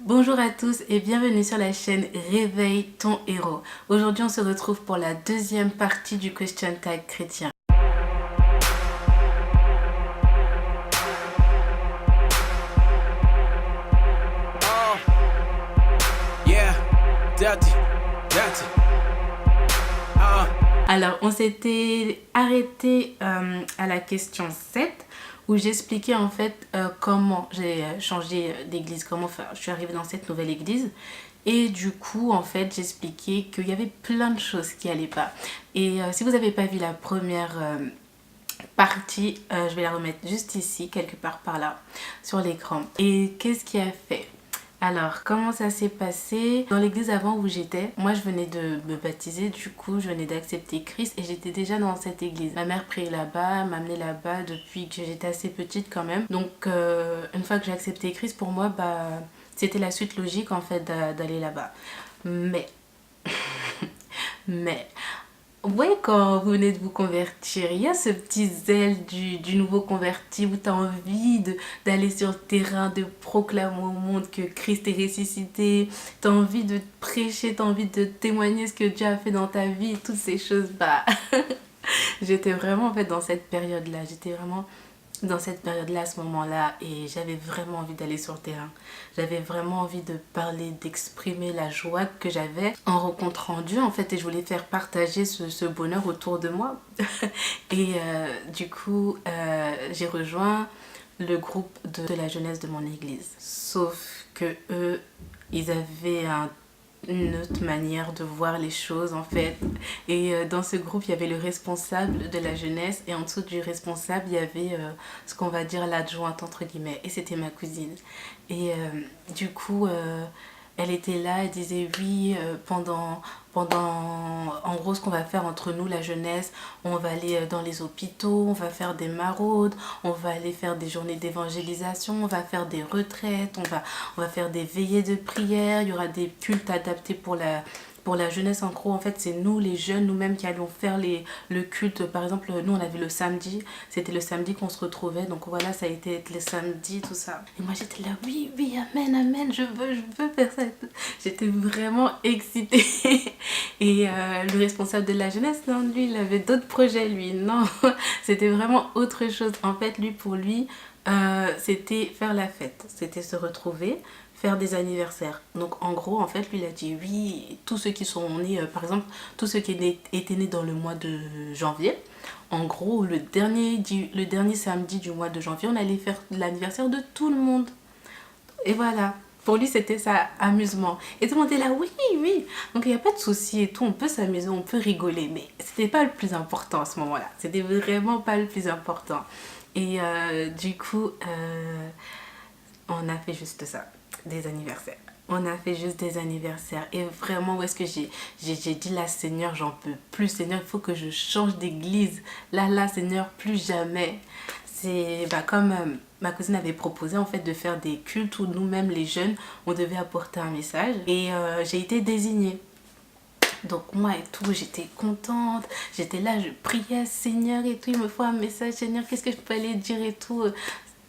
Bonjour à tous et bienvenue sur la chaîne Réveille ton héros. Aujourd'hui on se retrouve pour la deuxième partie du question tag chrétien. Alors on s'était arrêté à la question 7 où j'expliquais en fait comment j'ai changé d'église, comment je suis arrivée dans cette nouvelle église. Et du coup, en fait, j'expliquais qu'il y avait plein de choses qui n'allaient pas. Et si vous n'avez pas vu la première partie, je vais la remettre juste ici, quelque part par là, sur l'écran. Et qu'est-ce qui a fait? Alors, comment ça s'est passé? Dans l'église avant où j'étais, moi je venais de me baptiser, du coup je venais d'accepter Christ et j'étais déjà dans cette église. Ma mère priait là-bas, m'a amenée là-bas depuis que j'étais assez petite quand même. Donc une fois que j'ai accepté Christ, pour moi, c'était la suite logique en fait d'aller là-bas. Mais, ouais, quand vous venez de vous convertir, il y a ce petit zèle du nouveau converti où tu as envie d'aller sur le terrain, de proclamer au monde que Christ est ressuscité. Tu as envie de prêcher, tu as envie de témoigner ce que Dieu a fait dans ta vie, toutes ces choses. J'étais vraiment en fait dans cette période-là. J'étais vraiment dans cette période-là, à ce moment-là, et j'avais vraiment envie d'aller sur le terrain. J'avais vraiment envie de parler, d'exprimer la joie que j'avais en rencontrant Dieu, en fait, et je voulais faire partager ce bonheur autour de moi. Et du coup, j'ai rejoint le groupe de la jeunesse de mon église. Sauf que eux, ils avaient une autre manière de voir les choses en fait. Et dans ce groupe, il y avait le responsable de la jeunesse et en dessous du responsable, il y avait ce qu'on va dire l'adjointe entre guillemets. Et c'était ma cousine. Et du coup, elle était là, elle disait oui, en gros ce qu'on va faire entre nous, la jeunesse, on va aller dans les hôpitaux, on va faire des maraudes, on va aller faire des journées d'évangélisation, on va faire des retraites, on va faire des veillées de prière, il y aura des cultes adaptés pour la jeunesse. En gros, en fait, c'est nous les jeunes, nous-mêmes qui allons faire le culte. Par exemple, nous on avait le samedi, c'était le samedi qu'on se retrouvait, donc voilà, ça a été le samedi, tout ça. Et moi j'étais là, oui, oui, amen, amen, je veux faire ça. J'étais vraiment excitée. Et le responsable de la jeunesse, non, lui, il avait d'autres projets, lui, non, c'était vraiment autre chose. En fait, pour lui, c'était faire la fête, c'était se retrouver, faire des anniversaires. Donc en gros, en fait, lui, il a dit oui, tous ceux qui sont nés, par exemple, tous ceux qui étaient nés dans le mois de janvier, en gros, le dernier samedi du mois de janvier, on allait faire l'anniversaire de tout le monde. Et voilà. Pour lui, c'était ça, amusement. Et tout le monde était là, oui, oui. Donc, il n'y a pas de souci et tout. On peut s'amuser, on peut rigoler. Mais c'était pas le plus important à ce moment-là. C'était vraiment pas le plus important. Et du coup, on a fait juste ça, des anniversaires. On a fait juste des anniversaires. Et vraiment, où est-ce que j'ai dit là, Seigneur, j'en peux plus. Seigneur, il faut que je change d'église. Là, Seigneur, plus jamais. C'est comme ma cousine avait proposé en fait de faire des cultes où nous-mêmes les jeunes, on devait apporter un message. Et j'ai été désignée. Donc moi et tout, j'étais contente, j'étais là, je priais, Seigneur et tout, il me faut un message, Seigneur, qu'est-ce que je peux aller dire et tout,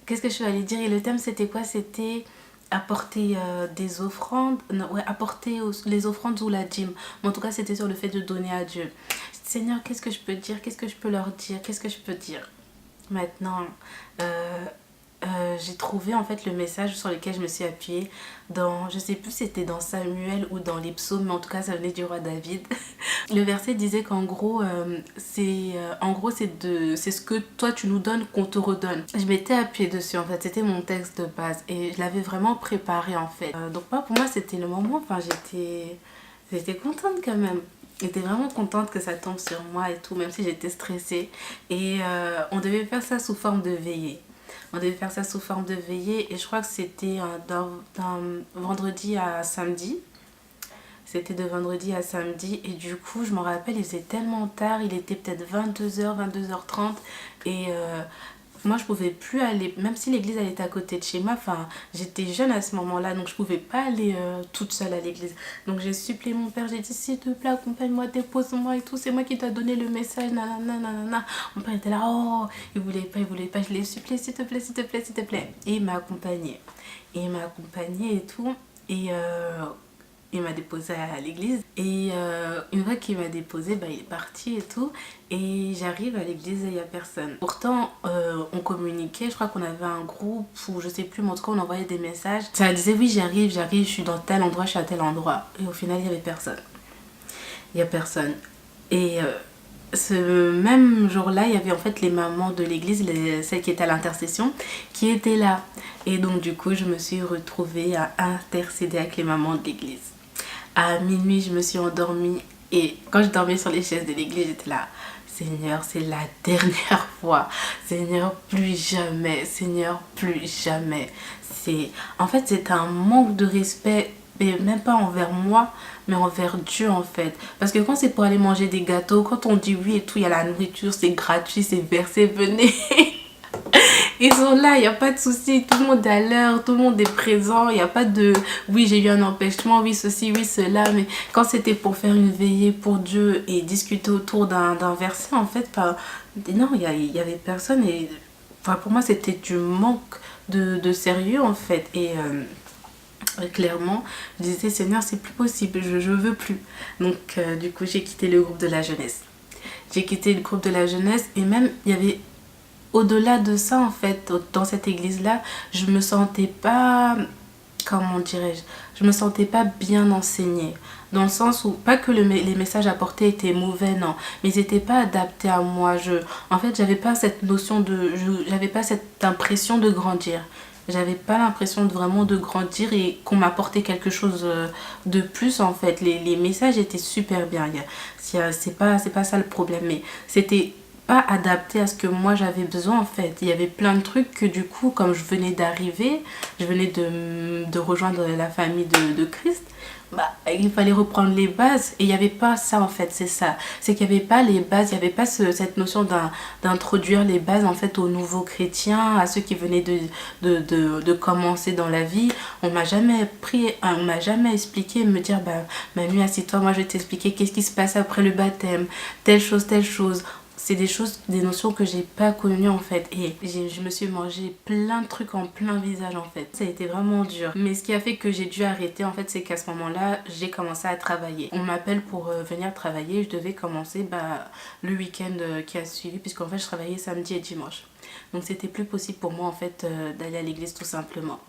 qu'est-ce que je peux aller dire. Et le thème c'était quoi? C'était apporter des offrandes, non, ouais, apporter les offrandes ou la dîme. Mais en tout cas c'était sur le fait de donner à Dieu. Seigneur, qu'est-ce que je peux dire, qu'est-ce que je peux leur dire, qu'est-ce que je peux dire. Maintenant, j'ai trouvé en fait le message sur lequel je me suis appuyée dans, je sais plus si c'était dans Samuel ou dans les psaumes, mais en tout cas ça venait du roi David. Le verset disait qu'en gros, c'est ce que toi tu nous donnes qu'on te redonne. Je m'étais appuyée dessus en fait, c'était mon texte de base et je l'avais vraiment préparé en fait. Donc pour moi c'était le moment, enfin j'étais contente quand même. J'étais vraiment contente que ça tombe sur moi et tout, même si j'étais stressée. Et on devait faire ça sous forme de veillée. On devait faire ça sous forme de veillée et je crois que c'était d'un vendredi à samedi. C'était de vendredi à samedi et du coup je me rappelle il faisait tellement tard, il était peut-être 22h, 22h30 et moi je pouvais plus aller, même si l'église elle était à côté de chez moi, enfin j'étais jeune à ce moment-là donc je pouvais pas aller toute seule à l'église. Donc j'ai supplié mon père, j'ai dit s'il te plaît accompagne-moi, dépose-moi et tout, c'est moi qui t'a donné le message, nanana, nanana. Mon père était là, oh il voulait pas, je l'ai supplié s'il te plaît, s'il te plaît, s'il te plaît. Et il m'a accompagnée et tout. et il m'a déposé à l'église. Et une fois qu'il m'a déposé, bah, il est parti et tout. Et j'arrive à l'église et il n'y a personne. Pourtant, on communiquait, je crois qu'on avait un groupe ou je sais plus, mais en tout cas on envoyait des messages. Ça disait oui j'arrive, je suis dans tel endroit, je suis à tel endroit. Et au final il n'y avait personne. Il n'y a personne. Et ce même jour-là, il y avait en fait les mamans de l'église, celles qui étaient à l'intercession, qui étaient là. Et donc du coup, je me suis retrouvée à intercéder avec les mamans de l'église. À minuit, je me suis endormie et quand je dormais sur les chaises de l'église, j'étais là. Seigneur, c'est la dernière fois. Seigneur, plus jamais. Seigneur, plus jamais. En fait, c'est un manque de respect, mais même pas envers moi, mais envers Dieu en fait. Parce que quand c'est pour aller manger des gâteaux, quand on dit oui et tout, il y a la nourriture, c'est gratuit, c'est versé, venez. Ils sont là, il n'y a pas de souci, tout le monde est à l'heure, tout le monde est présent, il n'y a pas de oui j'ai eu un empêchement, oui ceci, oui cela, mais quand c'était pour faire une veillée pour Dieu et discuter autour d'un verset en fait, non, il y avait personne et enfin, pour moi c'était du manque de sérieux en fait et clairement je disais Seigneur c'est plus possible, je veux plus. Donc du coup j'ai quitté le groupe de la jeunesse. J'ai quitté le groupe de la jeunesse et même il y avait au-delà de ça en fait dans cette église là je me sentais pas, comment dirais-je, je me sentais pas bien enseignée dans le sens où pas que les messages apportés étaient mauvais, non, mais ils n'étaient pas adaptés à moi. En fait j'avais pas cette notion j'avais pas cette impression de grandir, j'avais pas l'impression vraiment de grandir et qu'on m'apportait quelque chose de plus en fait. Les messages étaient super bien, c'est pas ça le problème, mais c'était pas adapté à ce que moi j'avais besoin en fait. Il y avait plein de trucs que du coup, comme je venais d'arriver, je venais de rejoindre la famille de Christ, bah, il fallait reprendre les bases et il n'y avait pas ça en fait, c'est ça. C'est qu'il n'y avait pas les bases, il n'y avait pas cette notion d'introduire les bases en fait aux nouveaux chrétiens, à ceux qui venaient de commencer dans la vie. On m'a jamais on m'a jamais expliqué, me dire bah Manu assieds-toi, moi je vais t'expliquer qu'est-ce qui se passe après le baptême, telle chose, telle chose. C'est des choses, des notions que j'ai pas connues en fait. Et je me suis mangé plein de trucs en plein visage en fait. Ça a été vraiment dur. Mais ce qui a fait que j'ai dû arrêter en fait, c'est qu'à ce moment-là, j'ai commencé à travailler. On m'appelle pour venir travailler. Je devais commencer le week-end qui a suivi, puisqu'en fait je travaillais samedi et dimanche. Donc c'était plus possible pour moi en fait d'aller à l'église tout simplement.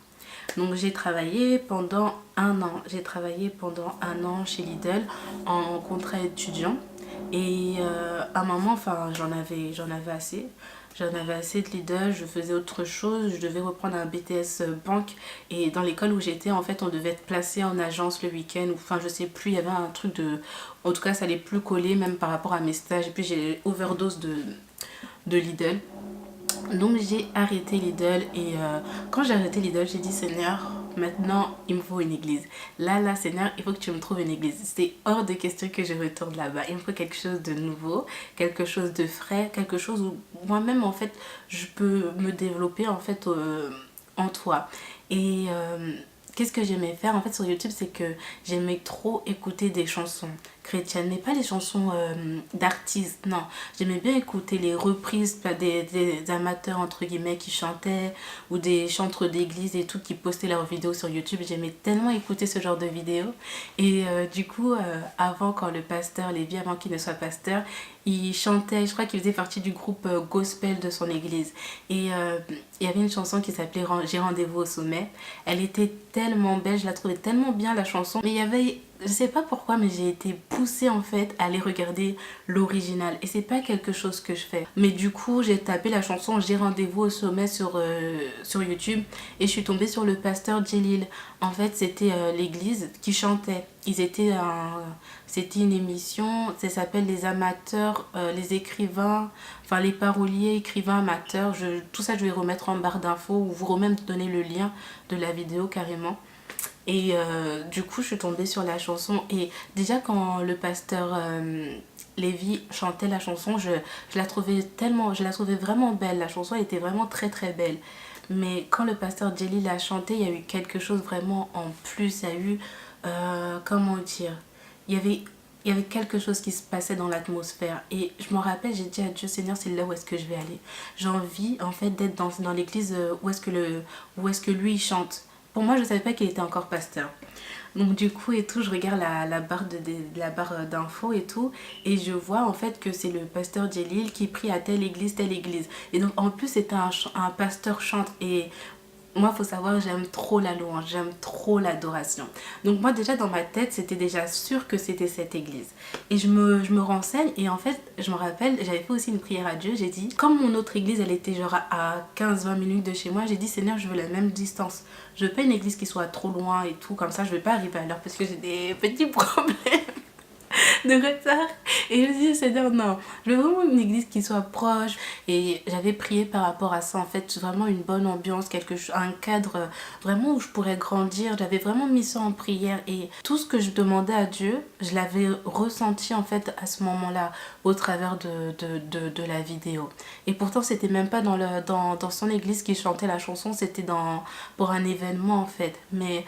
Donc j'ai travaillé pendant un an. J'ai travaillé pendant un an chez Lidl en contrat étudiant. Et à un moment, enfin, j'en avais assez. J'en avais assez de Lidl, je faisais autre chose, je devais reprendre un BTS banque. Et dans l'école où j'étais, en fait, on devait être placé en agence le week-end. Enfin, je sais plus, il y avait un truc de... En tout cas, ça allait plus coller même par rapport à mes stages. Et puis j'ai overdose de Lidl. Donc j'ai arrêté Lidl et quand j'ai arrêté Lidl, j'ai dit Seigneur, maintenant il me faut une église. Là Seigneur, il faut que tu me trouves une église. C'était hors de question que je retourne là-bas. Il me faut quelque chose de nouveau, quelque chose de frais, quelque chose où moi-même en fait je peux me développer en fait en toi. Et qu'est-ce que j'aimais faire en fait sur YouTube, c'est que j'aimais trop écouter des chansons chrétiennes, mais pas les chansons d'artistes, non. J'aimais bien écouter les reprises des amateurs entre guillemets qui chantaient ou des chantres d'église et tout qui postaient leurs vidéos sur YouTube. J'aimais tellement écouter ce genre de vidéos. Et du coup, avant, quand le pasteur Lévi, avant qu'il ne soit pasteur, il chantait, je crois qu'il faisait partie du groupe gospel de son église. Et il y avait une chanson qui s'appelait J'ai rendez-vous au sommet. Elle était tellement belle, je la trouvais tellement bien la chanson. Mais il y avait, je sais pas pourquoi, mais j'ai été poussée en fait à aller regarder l'original. Et c'est pas quelque chose que je fais. Mais du coup, j'ai tapé la chanson J'ai rendez-vous au sommet sur YouTube. Et je suis tombée sur le pasteur Djelil. En fait, c'était l'église qui chantait. C'était une émission, ça s'appelle Les amateurs, les écrivains, enfin les paroliers, écrivains amateurs. Tout ça, je vais remettre en barre d'infos ou vous même donner le lien de la vidéo carrément. Et du coup, je suis tombée sur la chanson. Et déjà, quand le pasteur Lévi chantait la chanson, je la trouvais vraiment belle. La chanson était vraiment très très belle. Mais quand le pasteur Jelly l'a chanté, il y a eu quelque chose vraiment en plus. Il y a eu, comment dire, il y avait quelque chose qui se passait dans l'atmosphère. Et je me rappelle, j'ai dit à Dieu, Seigneur, c'est là où est-ce que je vais aller. J'ai envie, en fait, d'être dans l'église où est-ce que lui, il chante. pour moi, je savais pas qu'il était encore pasteur. Donc du coup et tout, je regarde la barre la barre d'infos et tout, et je vois en fait que c'est le pasteur Djelil qui prie à telle église, telle église. Et donc en plus c'était un pasteur chantre, et moi, faut savoir, j'aime trop la louange, j'aime trop l'adoration. Donc moi, déjà, dans ma tête, c'était déjà sûr que c'était cette église. Et je me renseigne, et en fait, je me rappelle, j'avais fait aussi une prière à Dieu. J'ai dit, comme mon autre église, elle était genre à 15-20 minutes de chez moi, j'ai dit, Seigneur, je veux la même distance. Je veux pas une église qui soit trop loin et tout, comme ça, je veux pas arriver à l'heure parce que j'ai des petits problèmes de retard. Et je me suis dit, Seigneur, non, je veux vraiment une église qui soit proche. Et j'avais prié par rapport à ça, en fait, vraiment une bonne ambiance, un cadre vraiment où je pourrais grandir. J'avais vraiment mis ça en prière, et tout ce que je demandais à Dieu, je l'avais ressenti en fait à ce moment-là, au travers de la vidéo. Et pourtant, c'était même pas dans son église qui chantait la chanson, c'était pour un événement en fait. Mais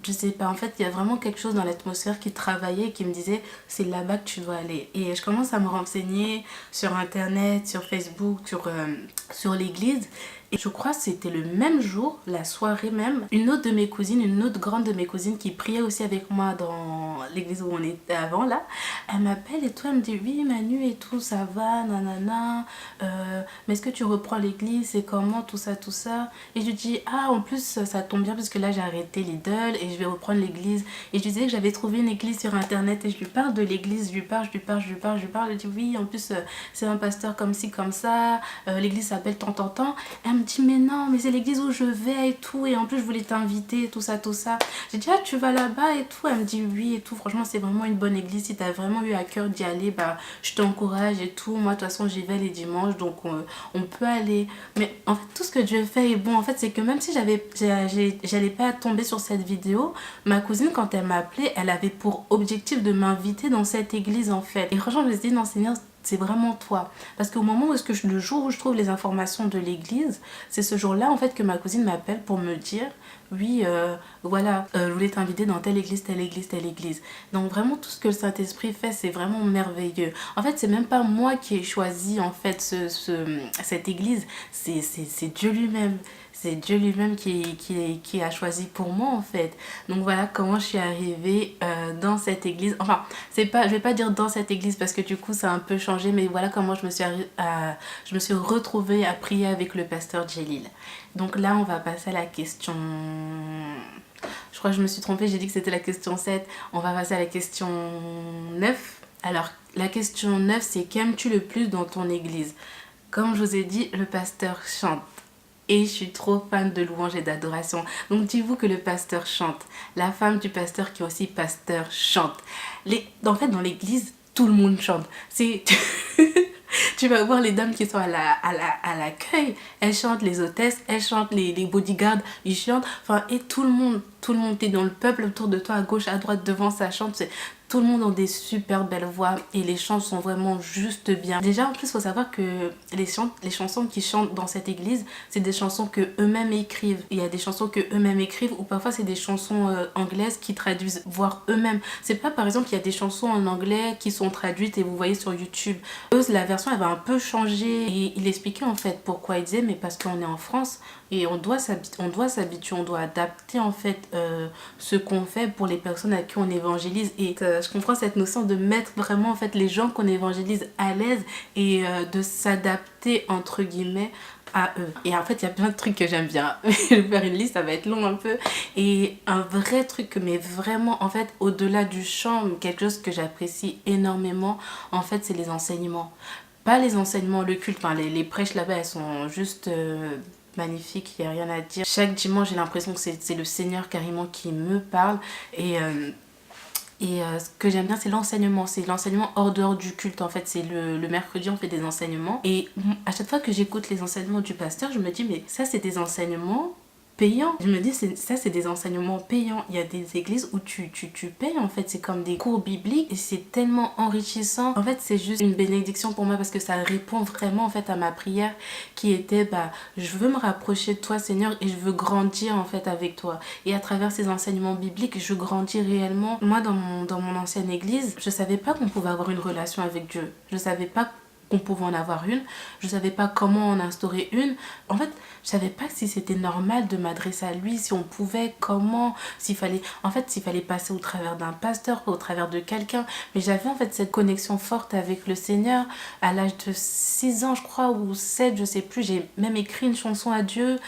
je sais pas, en fait, il y a vraiment quelque chose dans l'atmosphère qui travaillait, qui me disait, c'est là-bas que tu dois aller. Et je commence à me renseigner sur internet, sur Facebook, sur l'église. Et je crois que c'était le même jour, la soirée même, une autre grande de mes cousines qui priait aussi avec moi dans l'église où on était avant là, elle m'appelle et tout, elle me dit, oui Manu et tout, ça va, nanana, mais est-ce que tu reprends l'église, c'est comment, tout ça, tout ça. Et je lui dis, ah en plus ça tombe bien parce que là j'ai arrêté Lidl et je vais reprendre l'église. Et je lui disais que j'avais trouvé une église sur internet, et je lui parle de l'église, je lui parle, je dis oui, en plus c'est un pasteur comme ci, comme ça, l'église s'appelle tant, tant, tant. Elle me dit, mais non, mais c'est l'église où je vais et tout, et en plus je voulais t'inviter, tout ça, tout ça. J'ai dit, ah tu vas là-bas et tout. Elle me dit oui et tout, franchement c'est vraiment une bonne église, si t'as vraiment eu à cœur d'y aller, bah je t'encourage et tout. Moi de toute façon j'y vais les dimanches, donc on peut aller. Mais en fait tout ce que Dieu fait est bon. En fait c'est que même si j'allais pas tomber sur cette vidéo, ma cousine quand elle m'a appelée, elle avait pour objectif de m'inviter dans cette église en fait. Et franchement je me suis dit, non Seigneur, c'est vraiment toi. Parce qu'au moment le jour où je trouve les informations de l'église, c'est ce jour-là en fait que ma cousine m'appelle pour me dire, oui voilà, je voulais t'inviter dans telle église, telle église, telle église. Donc vraiment tout ce que le Saint-Esprit fait, c'est vraiment merveilleux. En fait c'est même pas moi qui ai choisi en fait cette église, c'est Dieu lui-même. C'est Dieu lui-même qui a choisi pour moi en fait. Donc voilà comment je suis arrivée dans cette église. Enfin, c'est pas, je vais pas dire dans cette église parce que du coup ça a un peu changé, mais voilà comment je me suis retrouvée à prier avec le pasteur Djelil. Donc là on va passer à la question... Je crois que je me suis trompée, j'ai dit que c'était la question 7. On va passer à la question 9. Alors la question 9 c'est, qu'aimes-tu le plus dans ton église? Comme je vous ai dit, le pasteur chante. Et je suis trop fan de louange et d'adoration. Donc dites-vous que le pasteur chante. La femme du pasteur qui est aussi pasteur chante. En fait, dans l'église, tout le monde chante. Tu vas voir les dames qui sont à l'accueil. Elles chantent, les hôtesses, elles chantent, les bodyguards, ils chantent. Enfin, et tout le monde, t'es dans le peuple autour de toi, à gauche, à droite, devant, ça chante. Tout le monde a des super belles voix et les chants sont vraiment juste bien. Déjà en plus il faut savoir que les chansons qu'ils chantent dans cette église, c'est des chansons que eux-mêmes écrivent. Il y a des chansons que eux-mêmes écrivent, ou parfois c'est des chansons anglaises qui traduisent, voire eux-mêmes. C'est pas par exemple il y a des chansons en anglais qui sont traduites et vous voyez sur YouTube. Eux la version elle va un peu changer, et il expliquait en fait pourquoi. Il disait mais parce qu'on est en France et on doit s'habituer, on doit adapter en fait ce qu'on fait pour les personnes à qui on évangélise. Et je comprends cette notion de mettre vraiment en fait les gens qu'on évangélise à l'aise, et de s'adapter entre guillemets à eux. Et en fait il y a plein de trucs que j'aime bien. Je vais faire une liste, ça va être long un peu. Et un vrai truc, mais vraiment en fait au-delà du chant, quelque chose que j'apprécie énormément en fait, c'est les enseignements. Pas les enseignements, le culte, enfin, les prêches là-bas elles sont juste magnifiques, il n'y a rien à dire. Chaque dimanche j'ai l'impression que c'est le Seigneur carrément qui me parle. Et ce que j'aime bien, c'est l'enseignement. C'est l'enseignement hors dehors du culte. En fait, c'est le mercredi, on fait des enseignements. Et à chaque fois que j'écoute les enseignements du pasteur, je me dis, mais ça, c'est des enseignements payants. Je me dis, ça, c'est des enseignements payants. Il y a des églises où tu payes, en fait. C'est comme des cours bibliques et c'est tellement enrichissant. En fait, c'est juste une bénédiction pour moi parce que ça répond vraiment, en fait, à ma prière qui était, je veux me rapprocher de toi, Seigneur, et je veux grandir, en fait, avec toi. Et à travers ces enseignements bibliques, je grandis réellement. Moi, dans mon ancienne église, je savais pas qu'on pouvait avoir une relation avec Dieu. Je savais pas qu'on pouvait en avoir une. Je savais pas comment en instaurer une. En fait, je savais pas si c'était normal de m'adresser à lui, si on pouvait, comment, s'il fallait passer au travers d'un pasteur, au travers de quelqu'un. Mais j'avais en fait cette connexion forte avec le Seigneur à l'âge de 6 ans, je crois, ou 7, je sais plus. J'ai même écrit une chanson à Dieu.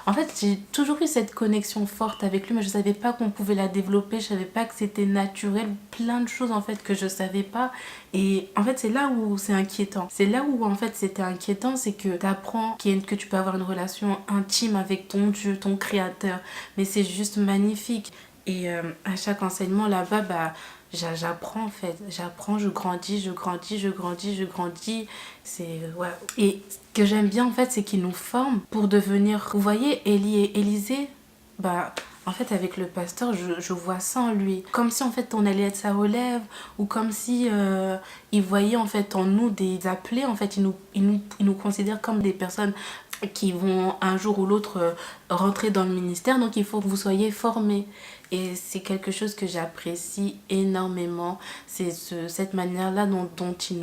En fait, j'ai toujours eu cette connexion forte avec lui, mais je savais pas qu'on pouvait la développer, je savais pas que c'était naturel, plein de choses en fait que je savais pas. Et en fait, c'est là où c'est inquiétant. C'est là où en fait c'était inquiétant, c'est que tu apprends que tu peux avoir une relation intime avec ton Dieu, ton créateur. Mais c'est juste magnifique. Et à chaque enseignement là-bas, j'apprends en fait. J'apprends, je grandis. Ouais. Et ce que j'aime bien en fait, c'est qu'ils nous forment pour devenir... Vous voyez, Élie et Élisée, en fait, avec le pasteur, je vois ça en lui. Comme si, en fait, on allait être sa relève, ou comme si il voyait, en fait, en nous des appelés. En fait, il nous considère comme des personnes qui vont un jour ou l'autre rentrer dans le ministère. Donc, il faut que vous soyez formés. Et c'est quelque chose que j'apprécie énormément. C'est cette manière-là dont il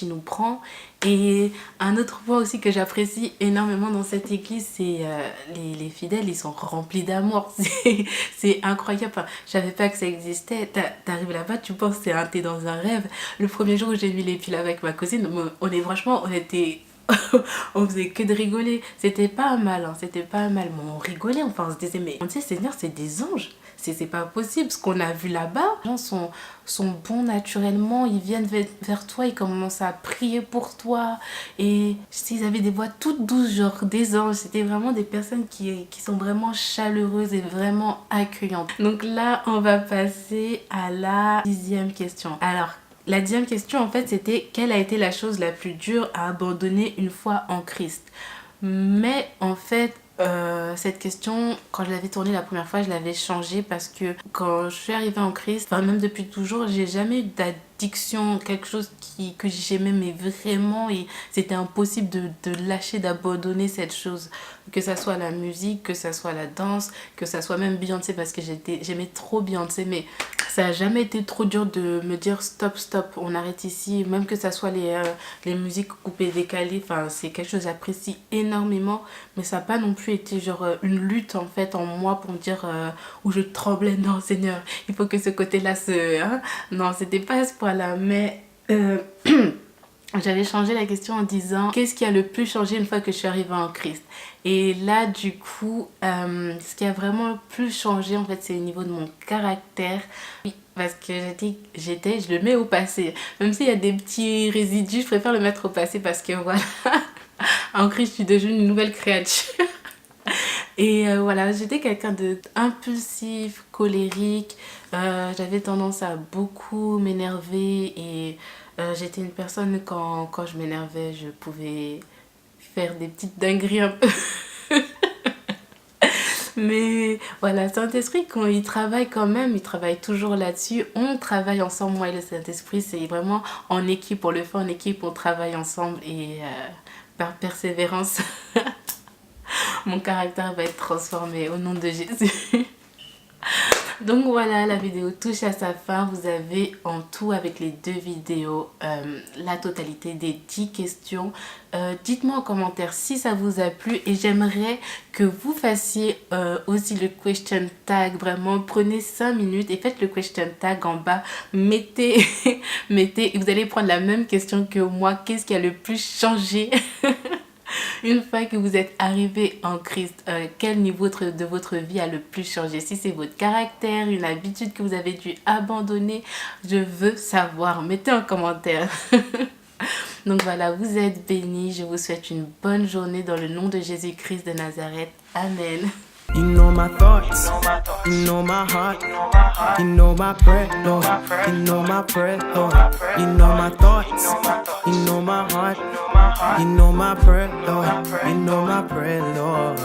nous prend. Et un autre point aussi que j'apprécie énormément dans cette église, c'est les fidèles, ils sont remplis d'amour. C'est incroyable. Enfin, je savais pas que ça existait. T'arrives là-bas, tu penses que t'es dans un rêve. Le premier jour où j'ai mis les pieds avec ma cousine, on était... on faisait que de rigoler. C'était pas mal, mais on rigolait. Enfin, on se disait, mais on disait, Seigneur, c'est des anges. C'est pas possible. Ce qu'on a vu là-bas, les gens sont bons naturellement. Ils viennent vers toi, ils commencent à prier pour toi. Et ils avaient des voix toutes douces, genre des anges. C'était vraiment des personnes qui sont vraiment chaleureuses et vraiment accueillantes. Donc là, on va passer à la 10e question. Alors, la 10e question, en fait, c'était quelle a été la chose la plus dure à abandonner une fois en Christ? Mais en fait, cette question, quand je l'avais tournée la première fois, je l'avais changée parce que quand je suis arrivée en Christ, enfin même depuis toujours, j'ai jamais eu d'addiction, quelque chose que j'aimais mais vraiment, et c'était impossible de lâcher, d'abandonner cette chose. Que ça soit la musique, que ça soit la danse, que ça soit même Beyoncé, parce que j'aimais trop Beyoncé, mais ça a jamais été trop dur de me dire stop, on arrête ici, même que ça soit les musiques coupées, décalées, enfin c'est quelque chose que j'apprécie énormément, mais ça n'a pas non plus été genre une lutte en fait en moi pour me dire où je tremblais, non Seigneur, il faut que ce côté-là non, c'était pas à ce point-là, mais j'avais changé la question en disant qu'est-ce qui a le plus changé une fois que je suis arrivée en Christ. Et là du coup ce qui a vraiment le plus changé en fait, c'est au niveau de mon caractère. Oui, parce que je le mets au passé, même s'il y a des petits résidus, je préfère le mettre au passé parce que voilà, en Christ je suis devenue une nouvelle créature. Et voilà, j'étais quelqu'un d'impulsif, colérique, j'avais tendance à beaucoup m'énerver et j'étais une personne, quand je m'énervais, je pouvais faire des petites dingueries un peu. Mais voilà, Saint-Esprit, quand il travaille quand même, il travaille toujours là-dessus. On travaille ensemble, moi et le Saint-Esprit, c'est vraiment en équipe, on le fait en équipe, on travaille ensemble et par persévérance, mon caractère va être transformé au nom de Jésus. Donc voilà, la vidéo touche à sa fin. Vous avez en tout, avec les 2 vidéos, la totalité des 10 questions. Dites-moi en commentaire si ça vous a plu et j'aimerais que vous fassiez aussi le question tag. Vraiment, prenez 5 minutes et faites le question tag en bas. Mettez, et vous allez prendre la même question que moi. Qu'est-ce qui a le plus changé une fois que vous êtes arrivé en Christ? Quel niveau de votre vie a le plus changé? Si c'est votre caractère, une habitude que vous avez dû abandonner, je veux savoir. Mettez en commentaire. Donc voilà, vous êtes bénis. Je vous souhaite une bonne journée dans le nom de Jésus-Christ de Nazareth. Amen. You know my thoughts, you know my heart, you know my breath, Lord. You know my breath, Lord. You know my thoughts, you know my heart, you know my breath, Lord. You know my breath, Lord.